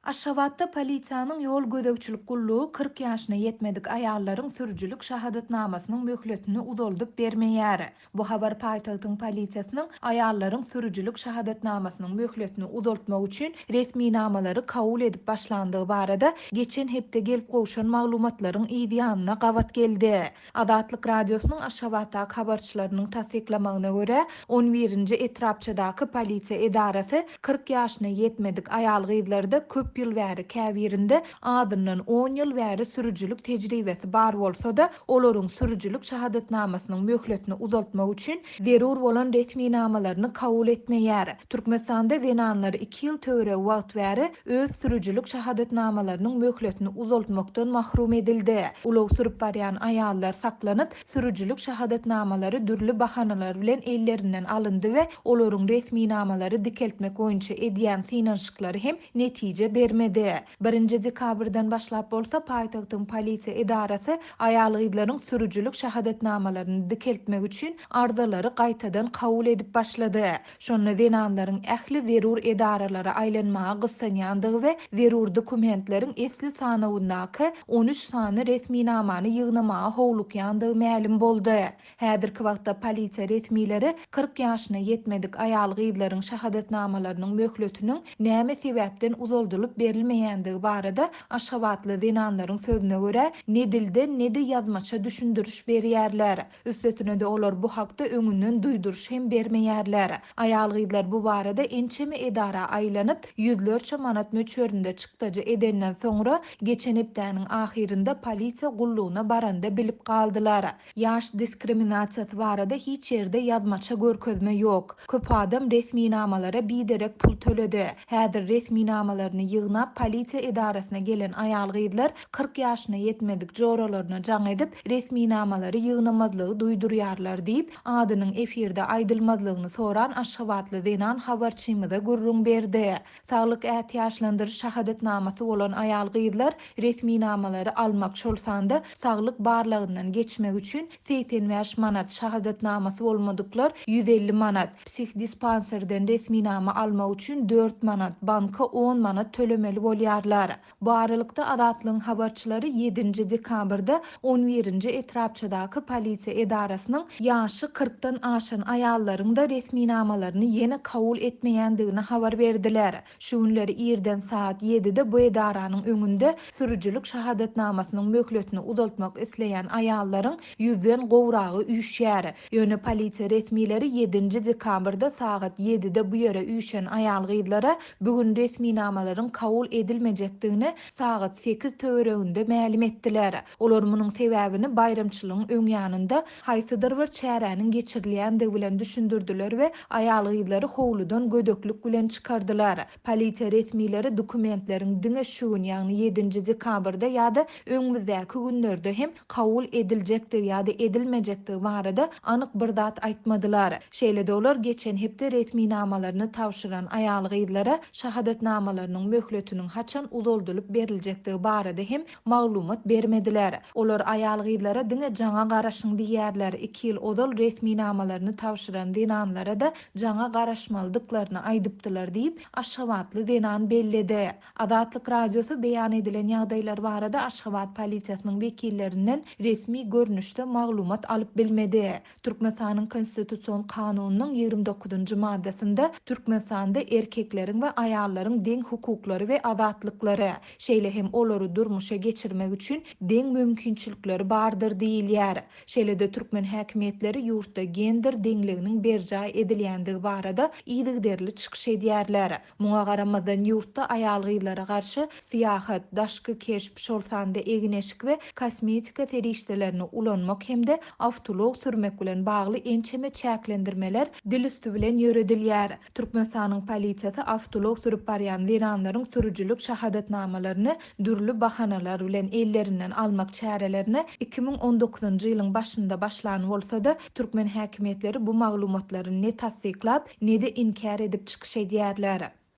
Aşgabatda polisiýanyň ýol gödekçilik gullugy 40 ýaşyna ýetmedik aýallaryň sürüjülük şahadatnamasynyň möhletini uzaldyp bermeýär. Bu habar paýtagtyň polisiýasynyň aýallaryň sürüjülük şahadatnamasynyň möhletini uzaltmak üçin resmi namalary kabul edip başlandygy barada geçen hepde gelip gowşan maglumatlaryň ýanına gawat geldi. Adatlyk radiosynyň Aşgabatdaky habarçylarynyň tasdiklamagyna görä 11-nji etrapçydaky polisiýa edarasy 40 ýaşyna ýetmedik aýal gyzlarda köp ýyl bäri käbirinde adyndan 10 ýyl bäri sürüjülük tejribesi bar bolsa-da olaryň sürüjülük şahadatnamasynyň möhletini uzaltmak üçin zerur bolan resmi namalaryny kabul etmeýär. Türkmenistanda zenanlary 2 ýyl töre wagt bäri öz sürüjülük şahadatnamalarynyň möhletini uzaltmakdan mahrum edildi. Ulug sürüp barýan aýallar saklanyp, sürüjülük şahadatnamalary dürli bahanalar bilen ellerinden alındy we olaryň resmi namalary dikeltmek boýunça edýän synanyşyklary hem netije bermedi. 1-nji dekabrdan başlap bolsa paýtagtyň polisiýa edarasy aýal gyzlaryň sürüjülük şahadatnamalaryny dikeltmek üçin arzalary gaýtadan kabul edip başlady. Şonu zenanlaryň ähli zerur edaralara aýlanmaga gyssanýandygy we zerur dokumentleriň esli sanawyndaky 13 sany resmi namany ýygnamaga howlukýandygy ma'lum boldy. Häzirki wagtda polisiýa resmileri 40 ýaşyna ýetmedik aýal gyzlaryň şahadatnamalarynyň möhletiniň näme sebäpden uzaldylyp berilmeýändigi barada Aşgabatly zenanlaryň sözüne görä nedilde nedi ýazmaça düşündürüş berýärler. Üstesine de olar bu hakda öňünden duýduruş hem bermeýärler. Aýal gyzlar bu barada ençeme edara aýlanyp ýüzlerçe manat möçberinde çykdyjy edenden soňra geçen hepdäniň ahirinde polisiýa gulluguna baranda bilip galdylar. Ýaş diskriminasiýasy barada hiç ýerde ýazmaça görkezme ýok. Köp adam resmi namalara biderek pul töledi. Häzir resmi namalaryny ýygnap polisiýa edarasyna gelen aýal gyzlar 40 ýaşyna ýetmedik joralaryna jaň edip resmi namalary ýygnamazlygy duýdurýarlar diýip adynyň efirde aýdylmazlygyny soran Aşgabatly zenan habarçymyza gurrun berdi. Saglyk ähtiýaçlandyryş şahadatnamasy bolan aýal gyzlar resmi namalary almak şolsanda saglyk barlygyndan geçmek üçin 85 manat, şahadatnamasy bolmadyklar 150 manat, psih-dispanserden resmi nama almak üçin 4 manat, banka 10 manat tölemeli bolýarlar. Bu aralykda Adatlyň habarçylary 7-nji dekabrda 11-nji etrapçydaky polisiýa edarasynyň ýaşy 40-dan aşan aýallaryň da resmi namalaryny ýene kabul etmeýändigini habar berdiler. Şu günleri irden saat 7-de bu edaranyň öňünde sürüjülük şahadatnamasynyň möhletini uzaltmak isleýän aýallaryň ýüzden gowragy üýşýär. Ýöne polisiýa resmileri 7-nji dekabrda saat 7-de bu ýere üýşen aýal gyzlara bugün resmi namalaryň kabul edilmejekdigini saat 8 töwereginde ma'lum etdiler. Olar munyň sebäbini bayramçylygyň öň ýanynda haýsydyr bir çäräniň geçirilýändigi bilen düşündürdiler we aýal gyzlary howludan gödeklik bilen çykardylar. Polisiýa resmileri dokumentleriň diňe şu gün ýagny 7-nji dekabrda ýa-da öňümüzdäki günlerde hem kabul ediljekdir ýa-da edilmejekdir barada anyk bir dat aýtmadylar. Şeýle-de olar geçen hepde resmi namalaryny tawşyran aýal gyzlara şahadatnamalarynyň möhletiniň haçan uzaldylyp beriljekdigi barada hem maglumat bermediler. Olar aýal gyzlara diňe jaňa garaşyň diýärler. 2 ýyl ozal resmi namalaryny tawşyran zenanlara da jaňa garaşmaldyklaryny aýdypdylar diýip Aşgabatly zenan belledi. Adatlyk radiosu beýan edilen ýagdaýlar barada Aşgabat polisiýasynyň wekillerinden resmi görnüşde maglumat alyp bilmedi. Türkmenistanyň konstitusiýon kanunynyň 29-njy maddesinde Türkmenistanda erkekleriň we aýallaryň deň hukuklary we azatlyklary, şeýle hem olary durmuşa geçirmek üçin deň mümkinçilikleri bardyr diýilýär. Şeýle-de türkmen häkimetleri ýurtda gender deňliginiň berja edilýändigi barada ýygyderli çykyş edýärler. Muňa garamazdan ýurtda aýal gyzlara garşy syýahat, daşky keşp, şolsanda egineşik we kosmetika serişdelerini ulanmak hemde awtolog sürmek bilen bagly ençeme çäklendirmeler dilüstü bilen ýöredilýär. Türkmenistanyň polisiýasy awtolog sürüp barýan zenanlaryň sürüjülük şahadatnamalaryny dürli bahanalar bilen ellerinden almak çärelerini 2019-njy ýylyň başynda başlanyp bolsa-da türkmen häkimetleri bu maglumatlaryny ne tasdiklap, ne de inkar edip çykyş edýärler.